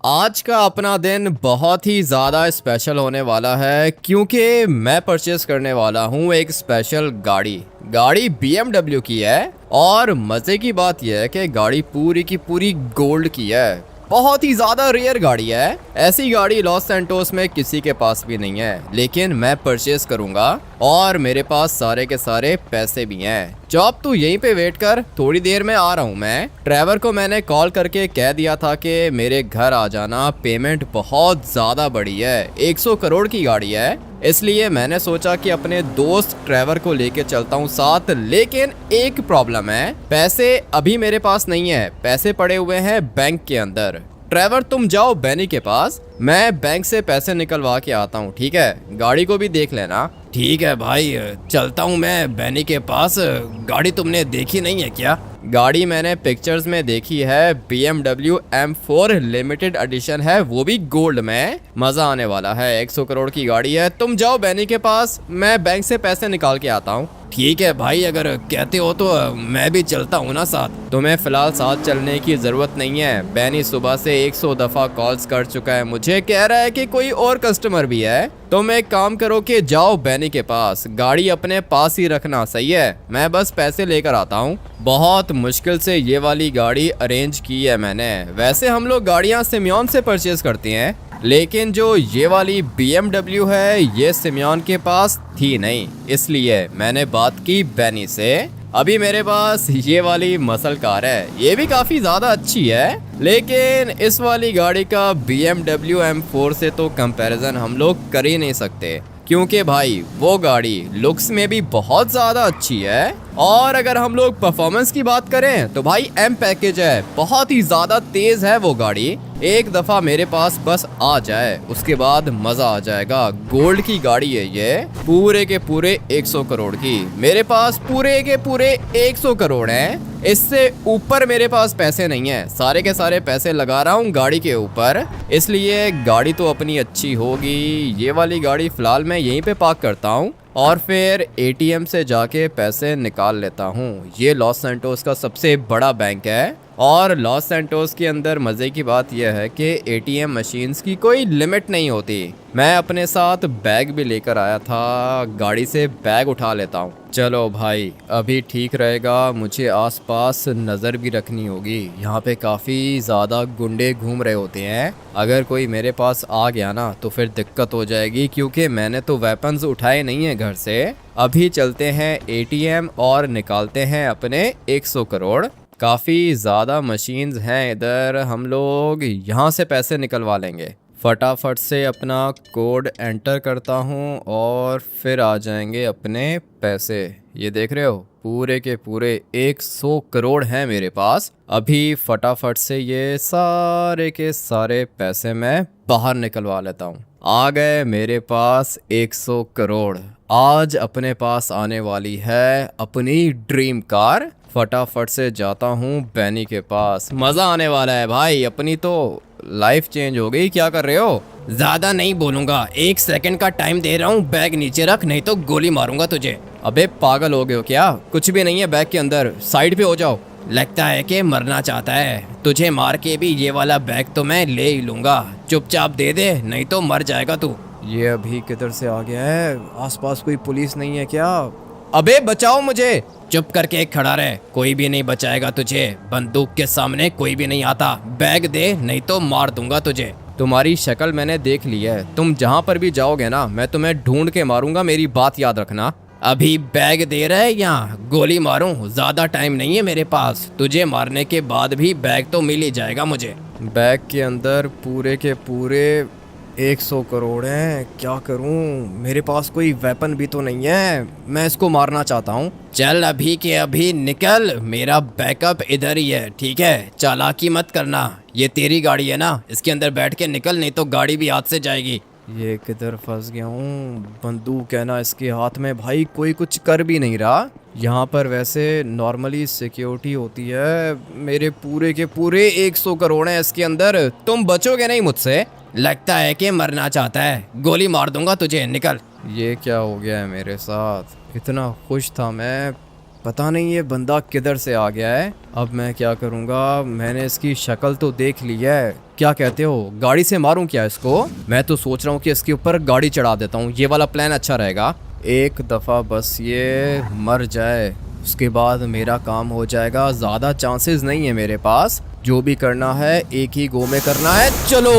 आज का अपना दिन बहुत ही ज़्यादा स्पेशल होने वाला है क्योंकि मैं परचेस करने वाला हूँ एक स्पेशल गाड़ी BMW की है। और मज़े की बात यह है कि गाड़ी पूरी की पूरी गोल्ड की है। बहुत ही ज़्यादा रेयर गाड़ी है। ऐसी गाड़ी लॉस सैंटोस में किसी के पास भी नहीं है, लेकिन मैं परचेस करूंगा और मेरे पास सारे के सारे पैसे भी हैं। जॉब तू यहीं पे वेट कर, थोड़ी देर में आ रहा हूँ मैं। ड्राइवर को मैंने कॉल करके कह दिया था कि मेरे घर आ जाना, पेमेंट बहुत ज़्यादा बड़ी है, 100 करोड़ की गाड़ी है। इसलिए मैंने सोचा कि अपने दोस्त ड्राइवर को लेके चलता हूँ साथ। लेकिन एक प्रॉब्लम है, पैसे अभी मेरे पास नहीं है, पैसे पड़े हुए हैं बैंक के अंदर। ड्राइवर तुम जाओ बैनी के पास, मैं बैंक से पैसे निकलवा के आता हूँ, ठीक है? गाड़ी को भी देख लेना। ठीक है भाई, चलता हूँ मैं बैनी के पास। गाड़ी तुमने देखी नहीं है क्या? गाड़ी मैंने पिक्चर्स में देखी है, BMW M4 लिमिटेड एडिशन है, वो भी गोल्ड में। मजा आने वाला है, 100 करोड़ की गाड़ी है। तुम जाओ बैनी के पास, मैं बैंक से पैसे निकाल के आता हूँ। ठीक है भाई, अगर कहते हो तो मैं भी चलता हूँ ना साथ। तुम्हें फिलहाल साथ चलने की जरूरत नहीं है। बैनी सुबह से 100 दफा कॉल्स कर चुका है, मुझे कह रहा है कि कोई और कस्टमर भी है। तुम एक काम करो कि जाओ बैनी के पास, गाड़ी अपने पास ही रखना, सही है? मैं बस पैसे लेकर आता हूँ। बहुत मुश्किल से ये वाली गाड़ी अरेंज की है मैंने। वैसे हम लोग गाड़ियाँ सिम्योन से परचेज करते हैं, लेकिन जो ये वाली BMW है ये सिम्योन के पास थी नहीं, इसलिए मैंने बात की बैनी से। अभी मेरे पास ये वाली मसल कार है, ये भी काफी ज्यादा अच्छी है, लेकिन इस वाली गाड़ी का BMW M4 से तो कंपैरिजन हम लोग कर ही नहीं सकते, क्योंकि भाई वो गाड़ी लुक्स में भी बहुत ज़्यादा अच्छी है। और अगर हम लोग परफॉर्मेंस की बात करें तो भाई M पैकेज है, बहुत ही ज़्यादा तेज़ है वो गाड़ी। एक दफ़ा मेरे पास बस आ जाए, उसके बाद मज़ा आ जाएगा। गोल्ड की गाड़ी है ये, पूरे के पूरे 100 करोड़ की। मेरे पास पूरे के पूरे 100 करोड़ हैं, इससे ऊपर मेरे पास पैसे नहीं है। सारे के सारे पैसे लगा रहा हूँ गाड़ी के ऊपर, इसलिए गाड़ी तो अपनी अच्छी होगी। ये वाली गाड़ी फ़िलहाल मैं यहीं पे पार्क करता हूँ और फिर ATM से जाके पैसे निकाल लेता हूँ। ये लॉस सैंटोस का सबसे बड़ा बैंक है और लॉस सैंटोस के अंदर मज़े की बात यह है कि ATM मशीन्स की कोई लिमिट नहीं होती। मैं अपने साथ बैग भी लेकर आया था, गाड़ी से बैग उठा लेता हूँ। चलो भाई, अभी ठीक रहेगा, मुझे आसपास नज़र भी रखनी होगी। यहाँ पे काफ़ी ज़्यादा गुंडे घूम रहे होते हैं, अगर कोई मेरे पास आ गया ना तो फिर दिक्कत हो जाएगी, क्योंकि मैंने तो वेपन्स उठाए नहीं हैं घर से। अभी चलते हैं ATM और निकालते हैं अपने 100 करोड़। काफ़ी ज़्यादा मशीन्स हैं इधर, हम लोग यहाँ से पैसे निकलवा लेंगे। फटाफट से अपना कोड एंटर करता हूँ और फिर आ जाएंगे अपने पैसे। ये देख रहे हो, पूरे के पूरे 100 करोड़ हैं मेरे पास। अभी फटाफट से ये सारे के सारे पैसे मैं बाहर निकलवा लेता हूँ। आ गए मेरे पास 100 करोड़। आज अपने पास आने वाली है अपनी ड्रीम कार। फटाफट से जाता हूँ बैनी के पास, मज़ा आने वाला है भाई। अपनी तो लाइफ चेंज हो गई। क्या कर रहे हो? ज्यादा नहीं बोलूंगा, 1 सेकंड का टाइम दे रहा हूँ, बैग नीचे रख नहीं तो गोली मारूंगा तुझे। अबे पागल हो गए हो क्या? कुछ भी नहीं है बैग के अंदर, साइड पे हो जाओ। लगता है कि मरना चाहता है, तुझे मार के भी ये वाला बैग तो मैं ले ही लूंगा। चुपचाप दे दे नहीं तो मर जाएगा तू। ये अभी किधर से आ गया है? आसपास कोई पुलिस नहीं है क्या? अबे बचाओ मुझे। चुप करके खड़ा रहे, कोई भी नहीं बचाएगा तुझे, बंदूक के सामने कोई भी नहीं आता। बैग दे नहीं तो मार दूंगा तुझे। तुम्हारी शक्ल मैंने देख ली है, तुम जहाँ पर भी जाओगे ना मैं तुम्हें ढूंढ के मारूंगा, मेरी बात याद रखना। अभी बैग दे रहे या गोली मारूं? ज्यादा टाइम नहीं है मेरे पास, तुझे मारने के बाद भी बैग तो मिल ही जाएगा मुझे। बैग के अंदर पूरे के पूरे 100 करोड़ हैं, क्या करूं? मेरे पास कोई वेपन भी तो नहीं है, मैं इसको मारना चाहता हूं। चल अभी के अभी निकल, मेरा बैकअप इधर ही है, ठीक है? चालाकी मत करना, ये तेरी गाड़ी है ना, इसके अंदर बैठ के निकल नहीं तो गाड़ी भी हाथ से जाएगी। ये किधर फंस गया हूँ? बंदूक है ना इसके हाथ में, भाई कोई कुछ कर भी नहीं रहा। यहाँ पर वैसे नॉर्मली सिक्योरिटी होती है। मेरे पूरे के पूरे 100 करोड़ हैं इसके अंदर, तुम बचोगे नहीं मुझसे। लगता है कि मरना चाहता है, गोली मार दूंगा तुझे, निकल। ये क्या हो गया है मेरे साथ? इतना खुश था मैं, पता नहीं ये बंदा किधर से आ गया है। अब मैं क्या करूँगा, मैंने इसकी शक्ल तो देख ली है। क्या कहते हो, गाड़ी से मारूं क्या इसको? मैं तो सोच रहा हूँ कि इसके ऊपर गाड़ी चढ़ा देता हूँ, ये वाला प्लान अच्छा रहेगा। एक दफ़ा बस ये मर जाए, उसके बाद मेरा काम हो जाएगा। ज़्यादा चांसेस नहीं है मेरे पास, जो भी करना है एक ही गो में करना है। चलो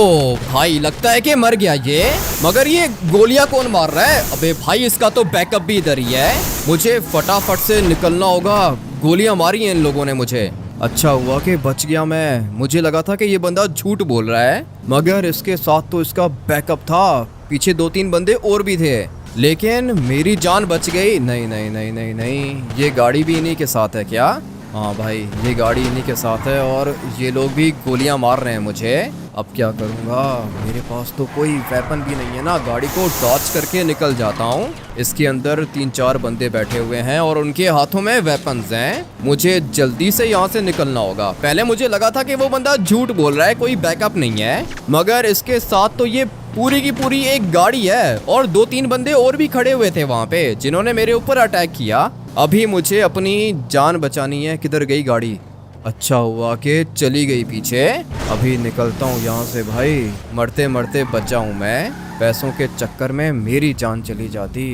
भाई, लगता है कि मर गया ये, मगर ये गोलियां कौन मार रहा है? अबे भाई, इसका तो बैकअप भी इधर ही है। मुझे फटाफट से निकलना होगा, गोलियां मारी हैं इन लोगों ने मुझे। अच्छा हुआ कि बच गया मैं, मुझे लगा था कि ये बंदा झूठ बोल रहा है, मगर इसके साथ तो इसका बैकअप था, पीछे 2-3 बंदे और भी थे, लेकिन मेरी जान बच गई। नहीं नहीं नहीं नहीं नहीं, ये गाड़ी भी इन्हीं के साथ है क्या? हाँ भाई, ये गाड़ी इन्हीं के साथ है और ये लोग भी गोलियां मार रहे हैं मुझे। अब क्या करूँगा, मेरे पास तो कोई वेपन भी नहीं है ना। गाड़ी को डॉच करके निकल जाता हूँ। इसके अंदर 3-4 बंदे बैठे हुए हैं और उनके हाथों में वेपन्स हैं। मुझे जल्दी से यहाँ से निकलना होगा। पहले मुझे लगा था कि वो बंदा झूठ बोल रहा है, कोई बैकअप नहीं है, मगर इसके साथ तो ये पूरी की पूरी एक गाड़ी है और 2-3 बंदे और भी खड़े हुए थे वहाँ पे, जिन्होंने मेरे ऊपर अटैक किया। अभी मुझे अपनी जान बचानी है। किधर गई गाड़ी? अच्छा हुआ कि चली गई पीछे। अभी निकलता हूँ यहाँ से भाई, मरते मरते बचा हूँ मैं। पैसों के चक्कर में मेरी जान चली जाती।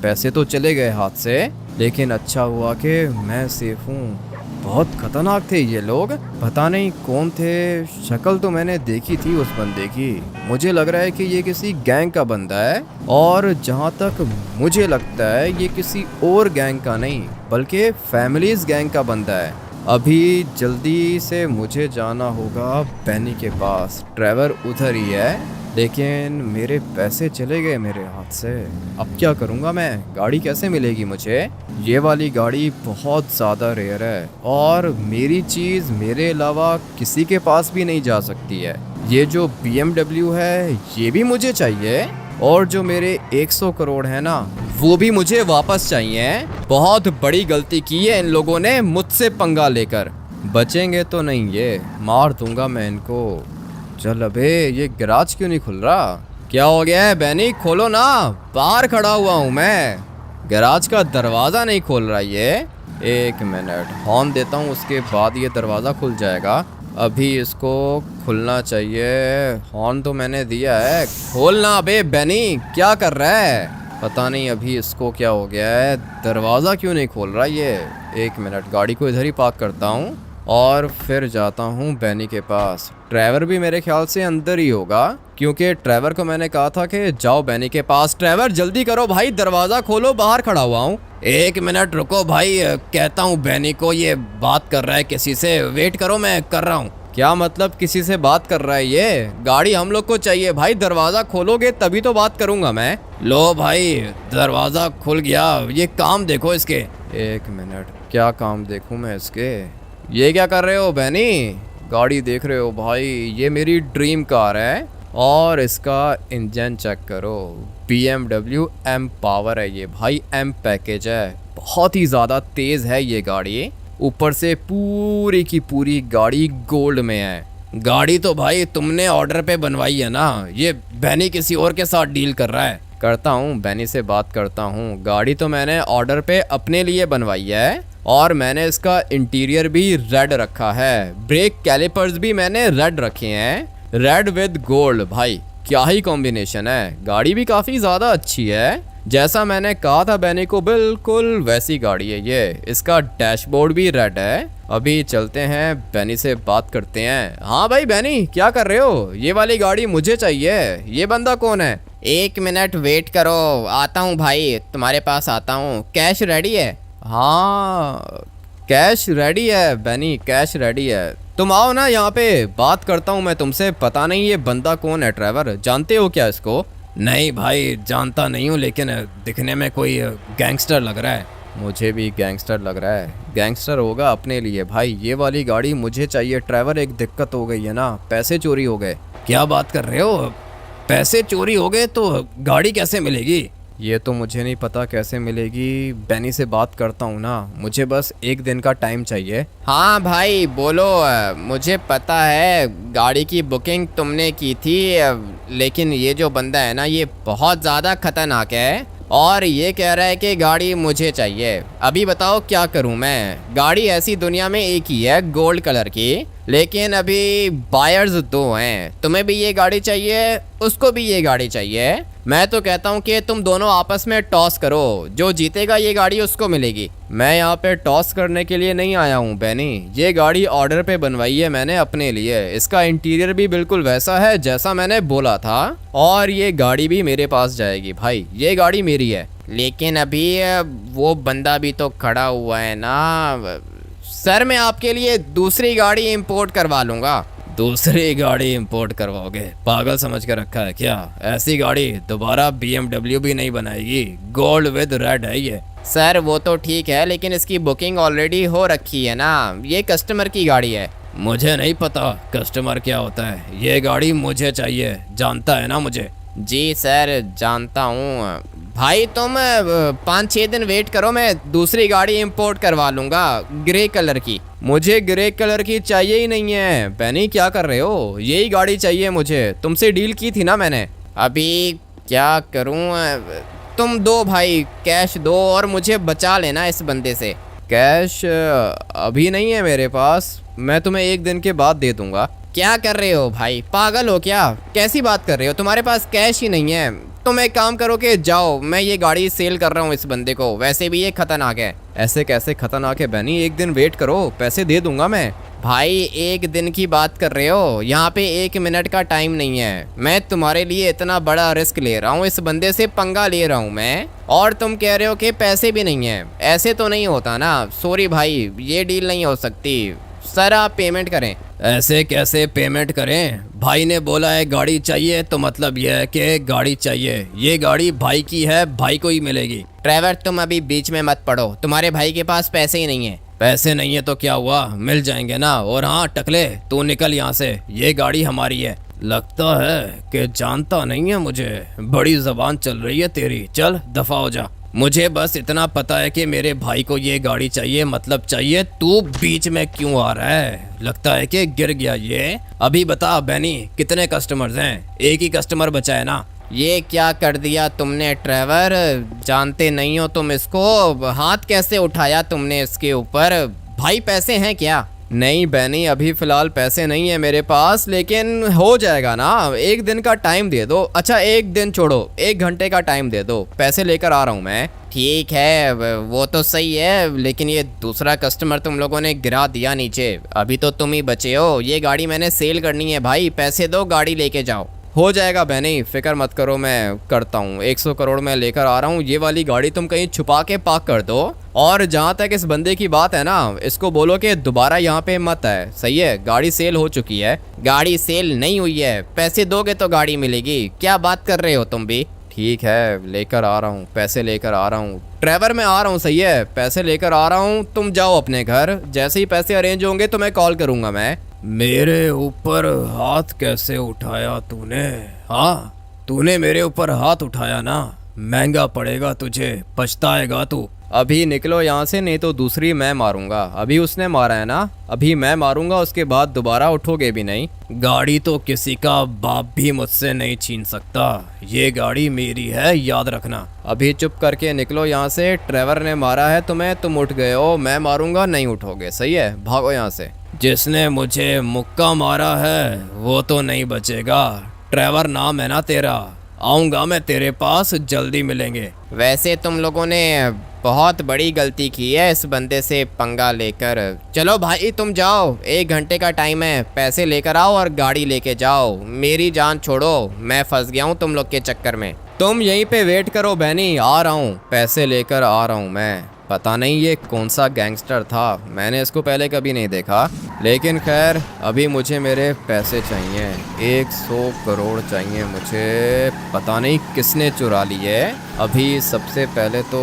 पैसे तो चले गए हाथ से, लेकिन अच्छा हुआ कि मैं सेफ हूँ। बहुत खतरनाक थे ये लोग, पता नहीं कौन थे। शक्ल तो मैंने देखी थी उस बंदे की। मुझे लग रहा है कि ये किसी गैंग का बंदा है, और जहाँ तक मुझे लगता है ये किसी और गैंग का नहीं, बल्कि फैमिलीज गैंग का बंदा है। अभी जल्दी से मुझे जाना होगा बैनी के पास। ट्रेवर उधर ही है, लेकिन मेरे पैसे चले गए मेरे हाथ से। अब क्या करूँगा मैं? गाड़ी कैसे मिलेगी मुझे? ये वाली गाड़ी बहुत ज़्यादा रेयर है और मेरी चीज़ मेरे अलावा किसी के पास भी नहीं जा सकती है। ये जो BMW है ये भी मुझे चाहिए, और जो मेरे 100 करोड़ है ना, वो भी मुझे वापस चाहिए। बहुत बड़ी गलती की है इन लोगों ने मुझसे पंगा लेकर। बचेंगे तो नहीं, ये मार दूंगा मैं इनको। चल अबे, ये गैराज क्यों नहीं खुल रहा? क्या हो गया है बैनी? खोलो ना, बाहर खड़ा हुआ हूँ मैं। गैराज का दरवाज़ा नहीं खोल रहा ये। एक मिनट, हॉर्न देता हूँ, उसके बाद ये दरवाज़ा खुल जाएगा। अभी इसको खुलना चाहिए। हॉर्न तो मैंने दिया है, खोलना। अबे बैनी, क्या कर रहा है? पता नहीं अभी इसको क्या हो गया है, दरवाज़ा क्यों नहीं खोल रहा ये। एक मिनट, गाड़ी को इधर ही पार्क करता हूँ और फिर जाता हूँ बैनी के पास। ट्रेवर भी मेरे ख्याल से अंदर ही होगा, क्योंकि ट्रेवर को मैंने कहा था कि जाओ बैनी के पास। ट्रेवर जल्दी करो भाई, दरवाज़ा खोलो, बाहर खड़ा हुआ हूँ। एक मिनट रुको भाई, कहता हूँ बैनी को, ये बात कर रहा है किसी से, वेट करो, मैं कर रहा हूँ। क्या मतलब किसी से बात कर रहा है ये? गाड़ी हम लोग को चाहिए भाई, दरवाज़ा खोलोगे तभी तो बात करूँगा मैं। लो भाई, दरवाज़ा खुल गया। ये काम देखो इसके। एक मिनट, क्या काम देखूँ मैं इसके? ये क्या कर रहे हो बैनी? गाड़ी देख रहे हो भाई? ये मेरी ड्रीम कार है और इसका इंजन चेक करो। BMW M पावर है ये भाई, M पैकेज है। बहुत ही ज़्यादा तेज़ है ये गाड़ी, ऊपर से पूरी की पूरी गाड़ी गोल्ड में है। गाड़ी तो भाई तुमने ऑर्डर पे बनवाई है ना? ये बैनी किसी और के साथ डील कर रहा है। करता हूँ, बैनी से बात करता हूँ। गाड़ी तो मैंने ऑर्डर पे अपने लिए बनवाई है और मैंने इसका इंटीरियर भी रेड रखा है। ब्रेक कैलिपर्स भी मैंने रेड रखे हैं, रेड विद गोल्ड। भाई क्या ही कॉम्बिनेशन है। गाड़ी भी काफ़ी ज़्यादा अच्छी है, जैसा मैंने कहा था बैनी को, बिल्कुल वैसी गाड़ी है ये। इसका डैशबोर्ड भी रेड है। अभी चलते हैं, बैनी से बात करते हैं। हाँ भाई बैनी, क्या कर रहे हो? ये वाली गाड़ी मुझे चाहिए। ये बंदा कौन है? एक मिनट वेट करो, आता हूँ भाई, तुम्हारे पास आता हूँ। कैश रेडी है? हाँ कैश रेडी है बैनी, कैश रेडी है। तुम आओ ना यहाँ पे, बात करता हूँ मैं तुमसे। पता नहीं ये बंदा कौन है ट्रेवर, जानते हो क्या इसको? नहीं भाई, जानता नहीं हूँ, लेकिन दिखने में कोई गैंगस्टर लग रहा है। मुझे भी गैंगस्टर लग रहा है। गैंगस्टर होगा अपने लिए भाई। ये वाली गाड़ी मुझे चाहिए ट्रेवर। एक दिक्कत हो गई है ना, पैसे चोरी हो गए। क्या बात कर रहे हो? पैसे चोरी हो गए तो गाड़ी कैसे मिलेगी? ये तो मुझे नहीं पता कैसे मिलेगी। बैनी से बात करता हूँ ना, मुझे बस एक दिन का टाइम चाहिए। हाँ भाई बोलो। मुझे पता है गाड़ी की बुकिंग तुमने की थी, लेकिन ये जो बंदा है ना, ये बहुत ज़्यादा खतरनाक है और ये कह रहा है कि गाड़ी मुझे चाहिए। अभी बताओ क्या करूं मैं? गाड़ी ऐसी दुनिया में एक ही है गोल्ड कलर की, लेकिन अभी बायर्स दो हैं। तुम्हें भी ये गाड़ी चाहिए, उसको भी ये गाड़ी चाहिए। मैं तो कहता हूँ कि तुम दोनों आपस में टॉस करो, जो जीतेगा ये गाड़ी उसको मिलेगी। मैं यहाँ पे टॉस करने के लिए नहीं आया हूँ बैनी, ये गाड़ी ऑर्डर पे बनवाई है मैंने अपने लिए। इसका इंटीरियर भी बिल्कुल वैसा है जैसा मैंने बोला था, और ये गाड़ी भी मेरे पास जाएगी भाई, ये गाड़ी मेरी है। लेकिन अभी वो बंदा भी तो खड़ा हुआ है ना। सर मैं आपके लिए दूसरी गाड़ी इंपोर्ट करवा लूँगा। दूसरी गाड़ी इंपोर्ट करवाओगे? पागल समझ कर रखा है क्या? ऐसी गाड़ी दोबारा BMW भी नहीं बनाएगी, गोल्ड विद रेड है ये। सर वो तो ठीक है, लेकिन इसकी बुकिंग ऑलरेडी हो रखी है ना, ये कस्टमर की गाड़ी है। मुझे नहीं पता कस्टमर क्या होता है, ये गाड़ी मुझे चाहिए, जानता है ना मुझे। जी सर जानता हूँ भाई, तुम 5-6 दिन वेट करो, मैं दूसरी गाड़ी इंपोर्ट करवा लूँगा ग्रे कलर की। मुझे ग्रे कलर की चाहिए ही नहीं है। बैनी क्या कर रहे हो? यही गाड़ी चाहिए मुझे, तुमसे डील की थी ना मैंने। अभी क्या करूँ? तुम दो भाई, कैश दो और मुझे बचा लेना इस बंदे से। कैश अभी नहीं है मेरे पास, मैं तुम्हें 1 दिन के बाद दे दूँगा। क्या कर रहे हो भाई, पागल हो क्या? कैसी बात कर रहे हो? तुम्हारे पास कैश ही नहीं है। तुम एक काम करो कि जाओ, मैं ये गाड़ी सेल कर रहा हूँ इस बंदे को, वैसे भी ये खतरनाक है। ऐसे कैसे खतरनाक है बैनी? 1 दिन वेट करो, पैसे दे दूंगा मैं। भाई 1 दिन की बात कर रहे हो, यहाँ पे 1 मिनट का टाइम नहीं है। मैं तुम्हारे लिए इतना बड़ा रिस्क ले रहा हूँ, इस बंदे से पंगा ले रहा हूँ मैं, और तुम कह रहे हो कि पैसे भी नहीं है। ऐसे तो नहीं होता ना। सॉरी भाई, ये डील नहीं हो सकती। सर आप पेमेंट करें। ऐसे कैसे पेमेंट करें? भाई ने बोला है गाड़ी चाहिए, तो मतलब यह है कि गाड़ी चाहिए। ये गाड़ी भाई की है, भाई को ही मिलेगी। ड्राइवर तुम अभी बीच में मत पड़ो, तुम्हारे भाई के पास पैसे ही नहीं है। पैसे नहीं है तो क्या हुआ, मिल जाएंगे ना। और हाँ टकले, तू निकल यहाँ से, ये गाड़ी हमारी है। लगता है कि जानता नहीं है मुझे, बड़ी जबान चल रही है तेरी, चल दफा हो जा। मुझे बस इतना पता है कि मेरे भाई को ये गाड़ी चाहिए, मतलब चाहिए। तू बीच में क्यों आ रहा है? लगता है कि गिर गया ये। अभी बता बैनी, कितने कस्टमर्स हैं? एक ही कस्टमर बचा है ना। ये क्या कर दिया तुमने ड्राइवर? जानते नहीं हो तुम इसको? हाथ कैसे उठाया तुमने इसके ऊपर? भाई पैसे हैं क्या? नहीं बैनी, अभी फ़िलहाल पैसे नहीं है मेरे पास, लेकिन हो जाएगा ना। 1 दिन का टाइम दे दो। अच्छा 1 दिन छोड़ो, 1 घंटे का टाइम दे दो, पैसे लेकर आ रहा हूँ मैं। ठीक है वो तो सही है, लेकिन ये दूसरा कस्टमर तुम लोगों ने गिरा दिया नीचे। अभी तो तुम ही बचे हो, ये गाड़ी मैंने सेल करनी है भाई, पैसे दो, गाड़ी लेके जाओ। हो जाएगा बैनी, फिक्र मत करो, मैं करता हूँ। 100 करोड़ में लेकर आ रहा हूँ। ये वाली गाड़ी तुम कहीं छुपा के पार्क कर दो। और जहाँ तक इस बंदे की बात है ना, इसको बोलो कि दोबारा यहाँ पे मत है, सही है? गाड़ी सेल हो चुकी है। गाड़ी सेल नहीं हुई है, पैसे दोगे तो गाड़ी मिलेगी। क्या बात कर रहे हो तुम भी? ठीक है लेकर आ रहा हूँ, पैसे लेकर आ रहा हूँ। ड्राइवर मैं आ रहा हूँ, सही है? पैसे लेकर आ रहा हूँ, तुम जाओ अपने घर। जैसे ही पैसे अरेंज होंगे तो मैं कॉल करूँगा मैं। मेरे ऊपर हाथ कैसे उठाया तूने? हाँ तूने मेरे ऊपर हाथ उठाया ना, महंगा पड़ेगा तुझे, पछताएगा तू। अभी निकलो यहाँ से, नहीं तो दूसरी मैं मारूंगा। अभी उसने मारा है ना, अभी मैं मारूंगा, उसके बाद दोबारा उठोगे भी नहीं। गाड़ी तो किसी का बाप भी मुझसे नहीं छीन सकता, ये गाड़ी मेरी है, याद रखना। अभी चुप करके निकलो यहाँ से। ड्राइवर ने मारा है तुम्हें, तुम उठ गए हो, मैं मारूंगा, नहीं उठोगे, सही है? भागो यहाँ से। जिसने मुझे मुक्का मारा है वो तो नहीं बचेगा। ड्राइवर नाम है ना तेरा, आऊँगा मैं तेरे पास, जल्दी मिलेंगे। वैसे तुम लोगों ने बहुत बड़ी गलती की है इस बंदे से पंगा लेकर। चलो भाई तुम जाओ, 1 घंटे का टाइम है, पैसे लेकर आओ और गाड़ी लेके जाओ। मेरी जान छोड़ो, मैं फंस गया हूँ तुम लोग के चक्कर में। तुम यहीं पे वेट करो बैनी, आ रहा हूँ, पैसे लेकर आ रहा हूँ मैं। पता नहीं ये कौन सा गैंगस्टर था, मैंने इसको पहले कभी नहीं देखा, लेकिन खैर अभी मुझे मेरे पैसे चाहिए। 100 करोड़ चाहिए मुझे, पता नहीं किसने चुरा लिए। अभी सबसे पहले तो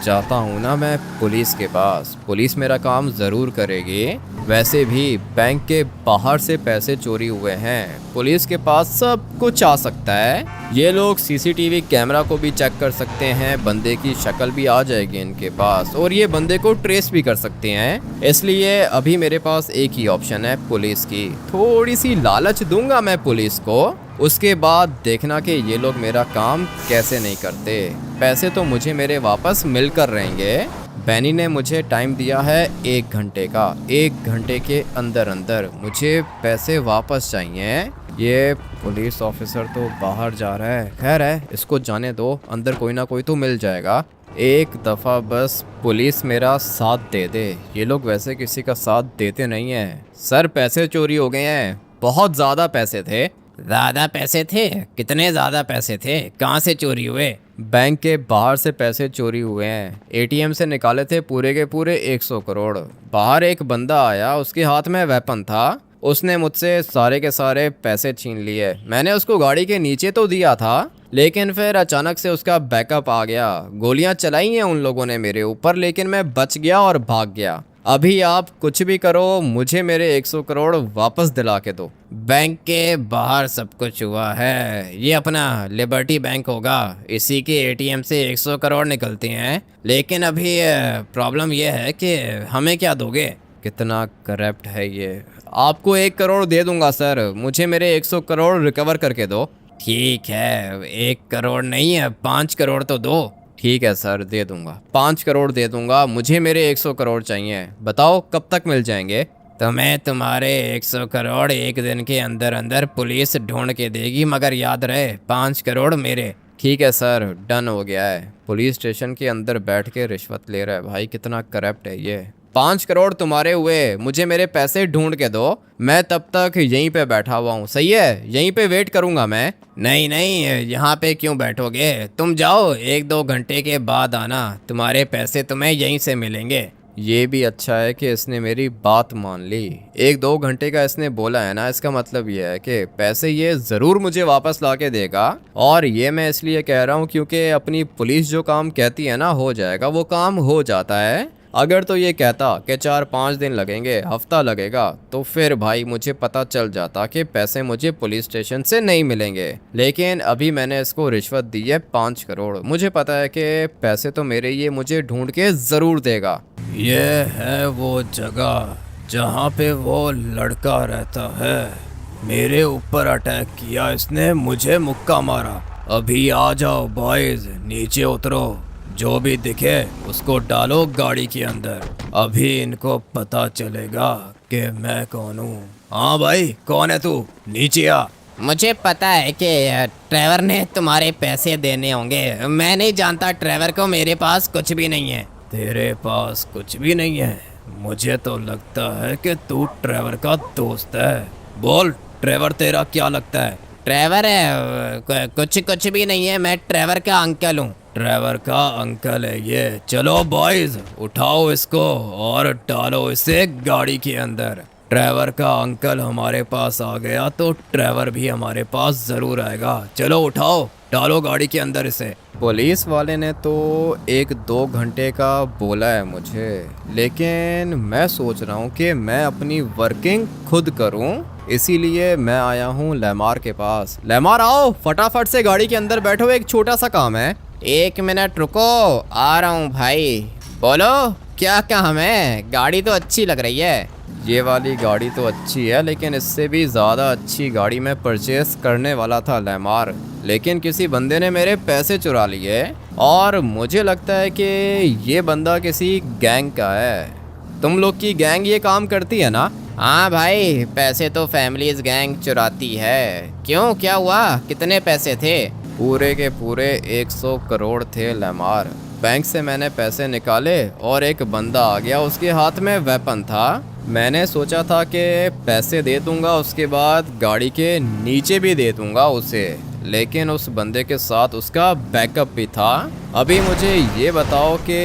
जाता हूँ ना मैं पुलिस के पास, पुलिस मेरा काम ज़रूर करेगी। वैसे भी बैंक के बाहर से पैसे चोरी हुए हैं, पुलिस के पास सब कुछ आ सकता है। ये लोग CCTV कैमरा को भी चेक कर सकते हैं, बंदे की शक्ल भी आ जाएगी इनके पास। पास और ये बंदे को ट्रेस भी कर सकते हैं। इसलिए अभी मेरे पास एक ही ऑप्शन है, पुलिस की। थोड़ी सी लालच दूंगा मैं पुलिस को, उसके बाद देखना कि ये लोग मेरा काम कैसे नहीं करते। पैसे तो मुझे मेरे वापस मिलकर रहेंगे। बैनी ने मुझे टाइम दिया है 1 घंटे का। 1 घंटे के अंदर अंदर मुझे पैसे वापस चाहिए। ये पुलिस ऑफिसर तो बाहर जा रहा है। खैर है, इसको जाने दो, अंदर कोई ना कोई तो मिल जाएगा। एक दफ़ा बस पुलिस मेरा साथ दे दे। ये लोग वैसे किसी का साथ देते नहीं हैं। सर, पैसे चोरी हो गए हैं। बहुत ज़्यादा पैसे थे। ज़्यादा पैसे थे? कितने ज़्यादा पैसे थे? कहाँ से चोरी हुए? बैंक के बाहर से पैसे चोरी हुए हैं। एटीएम से निकाले थे पूरे के पूरे 100 करोड़। बाहर एक बंदा आया, उसके हाथ में वेपन था। उसने मुझसे सारे के सारे पैसे छीन लिए। मैंने उसको गाड़ी के नीचे तो दिया था, लेकिन फिर अचानक से उसका बैकअप आ गया। गोलियां चलाई हैं उन लोगों ने मेरे ऊपर, लेकिन मैं बच गया और भाग गया। अभी आप कुछ भी करो, मुझे मेरे 100 करोड़ वापस दिला के दो। बैंक के बाहर सब कुछ हुआ है। ये अपना लिबर्टी बैंक होगा। इसी के एटीएम से 100 करोड़ निकलते हैं। लेकिन अभी प्रॉब्लम ये है कि हमें क्या दोगे? कितना करप्ट है ये। आपको 1 करोड़ दे दूंगा सर, मुझे मेरे 100 करोड़ रिकवर करके दो। ठीक है, 1 करोड़ नहीं है, 5 करोड़ तो दो। ठीक है सर, दे दूंगा। 5 करोड़ दे दूंगा, मुझे मेरे 100 करोड़ चाहिए। बताओ कब तक मिल जाएंगे? तुम्हें तुम्हारे 100 करोड़ 1 दिन के अंदर अंदर पुलिस ढूंढ के देगी, मगर याद रहे 5 करोड़ मेरे। ठीक है सर, डन हो गया है। पुलिस स्टेशन के अंदर बैठ के रिश्वत ले रहा है भाई, कितना करप्ट है ये। 5 करोड़ तुम्हारे हुए, मुझे मेरे पैसे ढूंढ के दो। मैं तब तक यहीं पे बैठा हुआ हूँ, सही है? यहीं पे वेट करूंगा मैं। नहीं नहीं, यहाँ पे क्यों बैठोगे? तुम जाओ, 1-2 घंटे के बाद आना, तुम्हारे पैसे तुम्हें यहीं से मिलेंगे। ये भी अच्छा है कि इसने मेरी बात मान ली। 1-2 घंटे का इसने बोला है ना, इसका मतलब ये है कि पैसे ये ज़रूर मुझे वापस ला के देगा। और ये मैं इसलिए कह रहा हूँ क्योंकि अपनी पुलिस जो काम कहती है ना हो जाएगा, वो काम हो जाता है। अगर तो ये कहता कि 4-5 दिन लगेंगे, हफ्ता लगेगा, तो फिर भाई मुझे पता चल जाता कि पैसे मुझे पुलिस स्टेशन से नहीं मिलेंगे। लेकिन अभी मैंने इसको रिश्वत दी है 5 करोड़। मुझे पता है कि पैसे तो मेरे, ये मुझे ढूंढ के ज़रूर देगा। ये है वो जगह जहाँ पे वो लड़का रहता है। मेरे ऊपर अटैक किया इसने, मुझे मुक्का मारा। अभी आ जाओ बॉयज, नीचे उतरो। जो भी दिखे उसको डालो गाड़ी के अंदर। अभी इनको पता चलेगा कि मैं कौन हूँ। हाँ भाई, कौन है तू? नीचे आ। मुझे पता है कि ड्राइवर ने तुम्हारे पैसे देने होंगे। मैं नहीं जानता ड्राइवर को, मेरे पास कुछ भी नहीं है। तेरे पास कुछ भी नहीं है? मुझे तो लगता है कि तू ड्राइवर का दोस्त है। बोल, ड्राइवर तेरा क्या लगता है? ड्राइवर है? कुछ भी नहीं है, मैं ड्राइवर का अंकल हूँ। ड्राइवर का अंकल है ये? चलो बॉयज, उठाओ इसको और डालो इसे गाड़ी के अंदर। ड्राइवर का अंकल हमारे पास आ गया तो ड्राइवर भी हमारे पास ज़रूर आएगा। चलो उठाओ, डालो गाड़ी के अंदर इसे। पुलिस वाले ने तो 1-2 घंटे का बोला है मुझे, लेकिन मैं सोच रहा हूँ कि मैं अपनी वर्किंग खुद करूँ। इसीलिए मैं आया हूँ लेमार के पास। लेमार आओ, फटाफट से गाड़ी के अंदर बैठो, एक छोटा सा काम है। 1 मिनट रुको, आ रहा हूँ भाई। बोलो, क्या काम है? गाड़ी तो अच्छी लग रही है। ये वाली गाड़ी तो अच्छी है, लेकिन इससे भी ज़्यादा अच्छी गाड़ी मैं परचेस करने वाला था लेमार, लेकिन किसी बंदे ने मेरे पैसे चुरा लिए। और मुझे लगता है कि ये बंदा किसी गैंग का है। तुम लोग की गैंग ये काम करती है ना? हाँ भाई, पैसे तो फैमिलीज गैंग चुराती है। क्यों, क्या हुआ? कितने पैसे थे? पूरे के पूरे 100 करोड़ थे लेमार। बैंक से मैंने पैसे निकाले और एक बंदा आ गया, उसके हाथ में वेपन था। मैंने सोचा था कि पैसे दे दूंगा, उसके बाद गाड़ी के नीचे भी दे दूंगा उसे, लेकिन उस बंदे के साथ उसका बैकअप भी था। अभी मुझे ये बताओ कि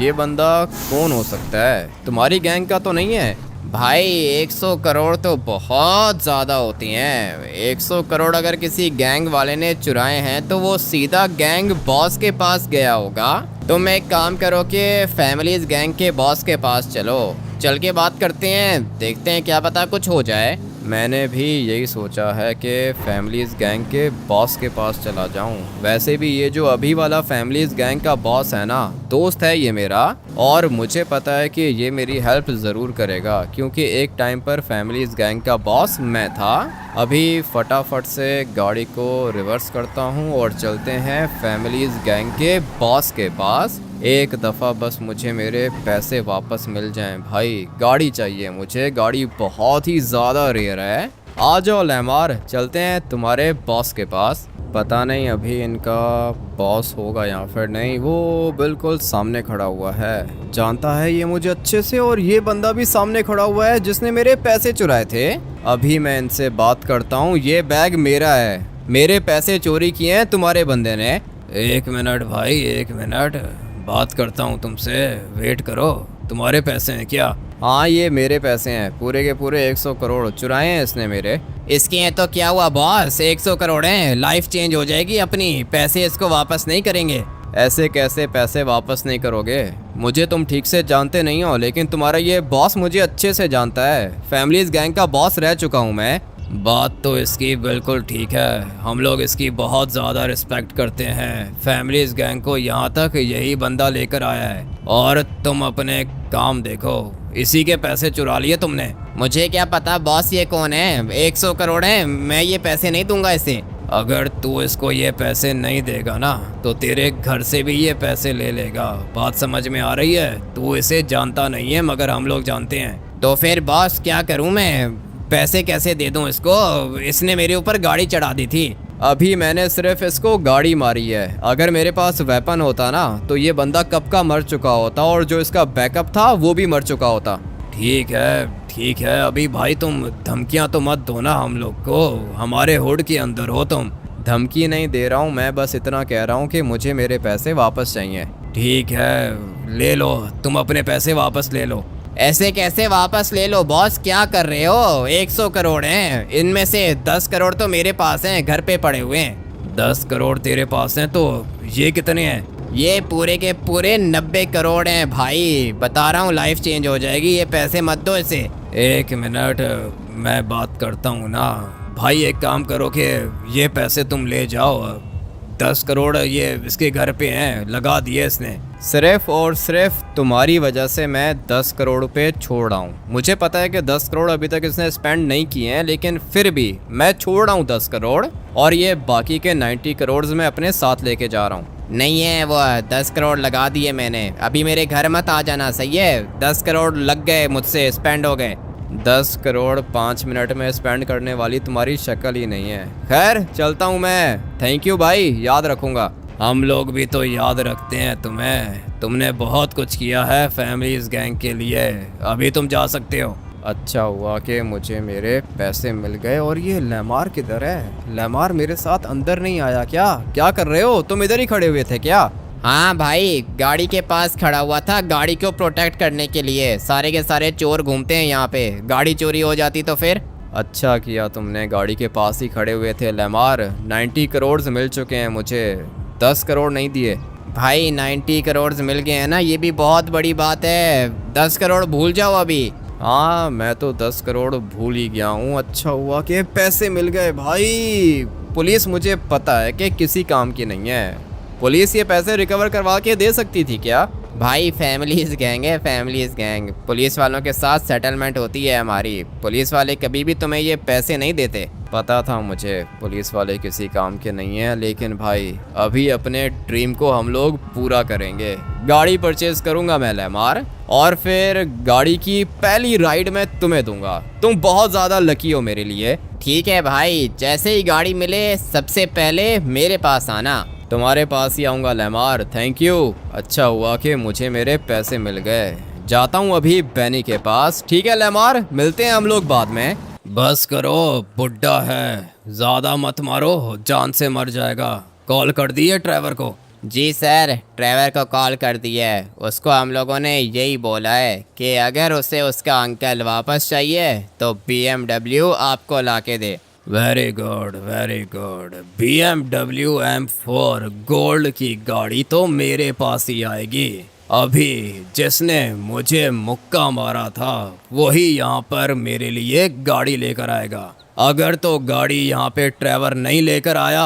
ये बंदा कौन हो सकता है? तुम्हारी गैंग का तो नहीं है? भाई 100 करोड़ तो बहुत ज़्यादा होती हैं। 100 करोड़ अगर किसी गैंग वाले ने चुराए हैं तो वो सीधा गैंग बॉस के पास गया होगा। तुम एक काम करो कि फैमिलीज गैंग के बॉस के पास चलो, चल के बात करते हैं, देखते हैं क्या पता कुछ हो जाए। मैंने भी यही सोचा है कि फैमिलीज़ गैंग के बॉस के पास चला जाऊं। वैसे भी ये जो अभी वाला फैमिलीज़ गैंग का बॉस है ना, दोस्त है ये मेरा, और मुझे पता है कि ये मेरी हेल्प ज़रूर करेगा क्योंकि एक टाइम पर फैमिलीज़ गैंग का बॉस मैं था। अभी फटाफट से गाड़ी को रिवर्स करता हूँ और चलते हैं फैमिलीज़ गैंग के बॉस के पास। एक दफ़ा बस मुझे मेरे पैसे वापस मिल जाएं भाई। गाड़ी चाहिए मुझे, गाड़ी बहुत ही ज़्यादा रेयर है। आ जाओ लैमार, चलते हैं तुम्हारे बॉस के पास। पता नहीं अभी इनका बॉस होगा या फिर नहीं, वो बिल्कुल सामने खड़ा हुआ है, जानता है ये मुझे अच्छे से। और ये बंदा भी सामने खड़ा हुआ है जिसने मेरे पैसे चुराए थे। अभी मैं इनसे बात करता हूँ। ये बैग मेरा है, मेरे पैसे चोरी किए हैं तुम्हारे बंदे ने। एक मिनट भाई, एक मिनट, बात करता हूँ तुमसे, वेट करो। तुम्हारे पैसे हैं क्या? हाँ ये मेरे पैसे हैं, पूरे के पूरे 100 करोड़ चुराए हैं इसने मेरे। इसके हैं तो क्या हुआ बॉस, 100 करोड़ हैं, लाइफ चेंज हो जाएगी अपनी। पैसे इसको वापस नहीं करेंगे। ऐसे कैसे पैसे वापस नहीं करोगे? मुझे तुम ठीक से जानते नहीं हो, लेकिन तुम्हारा ये बॉस मुझे अच्छे से जानता है। फैमिलीज़ गैंग का बॉस रह चुका हूँ मैं। बात तो इसकी बिल्कुल ठीक है, हम लोग इसकी बहुत ज़्यादा रिस्पेक्ट करते हैं। फैमिलीज़ गैंग को यहाँ तक यही बंदा लेकर आया है और तुम अपने काम देखो, इसी के पैसे चुरा लिए तुमने। मुझे क्या पता बॉस ये कौन है, 100 करोड़ है, मैं ये पैसे नहीं दूंगा इसे। अगर तू इसको ये पैसे नहीं देगा ना तो तेरे घर से भी ये पैसे ले लेगा। बात समझ में आ रही है? तू इसे जानता नहीं है मगर हम लोग जानते हैं। तो फिर बॉस क्या करूं मैं, पैसे कैसे दे दूं इसको? इसने मेरे ऊपर गाड़ी चढ़ा दी थी। अभी मैंने सिर्फ इसको गाड़ी मारी है, अगर मेरे पास वेपन होता ना तो ये बंदा कब का मर चुका होता और जो इसका बैकअप था वो भी मर चुका होता। ठीक है ठीक है, अभी भाई तुम धमकियां तो मत दो ना हम लोग को, हमारे हुड के अंदर हो तुम। धमकी नहीं दे रहा हूँ, मैं बस इतना कह रहा हूँ कि मुझे मेरे पैसे वापस चाहिए। ठीक है ले लो, तुम अपने पैसे वापस ले लो। ऐसे कैसे वापस ले लो बॉस, क्या कर रहे हो? 100 करोड़ हैं, इनमें से 10 करोड़ तो मेरे पास हैं, घर पे पड़े हुए हैं। 10 करोड़ तेरे पास हैं तो ये कितने हैं? ये पूरे के पूरे 90 करोड़ हैं भाई, बता रहा हूँ लाइफ चेंज हो जाएगी, ये पैसे मत दो इसे। एक मिनट, मैं बात करता हूँ ना भाई। एक काम करो कि ये पैसे तुम ले जाओ, 10 करोड़ ये इसके घर पे हैं, लगा दिए इसने। सिर्फ और सिर्फ तुम्हारी वजह से मैं 10 करोड़ रुपए छोड़ रहा हूँ। मुझे पता है कि 10 करोड़ अभी तक इसने स्पेंड नहीं किए हैं, लेकिन फिर भी मैं छोड़ रहा हूँ 10 करोड़, और ये बाकी के 90 करोड़ मैं अपने साथ लेके जा रहा हूँ। नहीं है वो 10 करोड़ लगा दिए मैंने, अभी मेरे घर मत आ जाना, सही है? 10 करोड़ लग गए मुझसे, स्पेंड हो गए। 10 करोड़ 5 मिनट में स्पेंड करने वाली तुम्हारी शक्ल ही नहीं है। खैर चलता हूँ मैं, थैंक यू भाई, याद रखूँगा। हम लोग भी तो याद रखते हैं तुम्हें, तुमने बहुत कुछ किया है फैमिलीज़ गैंग के लिए। अभी तुम जा सकते हो। अच्छा हुआ कि मुझे मेरे पैसे मिल गए। और ये लैमार किधर है? लैमार मेरे साथ अंदर नहीं आया क्या? क्या कर रहे हो तुम, इधर ही खड़े हुए थे क्या? हाँ भाई, गाड़ी के पास खड़ा हुआ था, गाड़ी को प्रोटेक्ट करने के लिए। सारे के सारे चोर घूमते हैं यहाँ पे, गाड़ी चोरी हो जाती तो फिर? अच्छा किया तुमने, गाड़ी के पास ही खड़े हुए थे। लैमार 90 करोड़ मिल चुके हैं मुझे, 10 करोड़ नहीं दिए। भाई 90 करोड़ मिल गए हैं ना, ये भी बहुत बड़ी बात है। 10 करोड़ भूल जाओ अभी। हाँ मैं तो 10 करोड़ भूल ही गया हूँ। अच्छा हुआ कि पैसे मिल गए भाई। पुलिस मुझे पता है कि किसी काम की नहीं है, पुलिस ये पैसे रिकवर करवा के दे सकती थी क्या? भाई फैमिलीज गैंग है, फैमिलीज गैंग, पुलिस वालों के साथ सेटलमेंट होती है हमारी। पुलिस वाले कभी भी तुम्हें ये पैसे नहीं देते। पता था मुझे पुलिस वाले किसी काम के नहीं हैं, लेकिन भाई अभी अपने ड्रीम को हम लोग पूरा करेंगे। गाड़ी परचेज करूंगा मैं लैमार, और फिर गाड़ी की पहली राइड मैं तुम्हें दूंगा। तुम बहुत ज़्यादा लकी हो मेरे लिए। ठीक है भाई, जैसे ही गाड़ी मिले सबसे पहले मेरे पास आना। तुम्हारे पास ही आऊँगा लैमार, थैंक यू। अच्छा हुआ कि मुझे मेरे पैसे मिल गए। जाता हूँ अभी बैनी के पास। ठीक है लैमार, मिलते हैं हम लोग बाद में। बस करो, बुड्ढा है, ज़्यादा मत मारो, जान से मर जाएगा। कॉल कर दिए ड्राइवर को? जी सर, ड्राइवर को कॉल कर दिया है। उसको हम लोगों ने यही बोला है कि अगर उसे उसका अंकल वापस चाहिए तो BMW आपको ला के दे। Very good very good. BMW M4 gold की गाड़ी तो मेरे पास ही आएगी। अभी जिसने मुझे मुक्का मारा था वही यहाँ पर मेरे लिए गाड़ी लेकर आएगा। अगर तो गाड़ी यहाँ पे ड्राइवर नहीं लेकर आया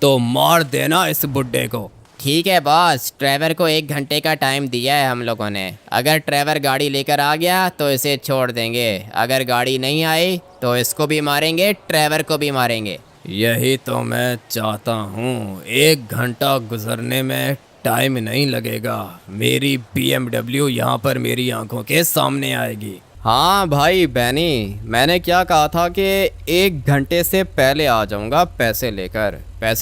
तो मार देना इस बुड्ढे को। ठीक है बॉस, ड्राइवर को 1 घंटे का टाइम दिया है हम लोगों ने। अगर ड्राइवर गाड़ी लेकर आ गया तो इसे छोड़ देंगे, अगर गाड़ी नहीं आई तो इसको भी मारेंगे, ड्राइवर को भी मारेंगे। यही तो मैं चाहता हूँ। 1 घंटा गुजरने में टाइम नहीं लगेगा। मेरी BMW यहाँ पर मेरी आंखों के सामने आएगी। हाँ भाई बैनी, मैंने क्या कहा था कि 1 घंटे से पहले आ जाऊंगा पैसे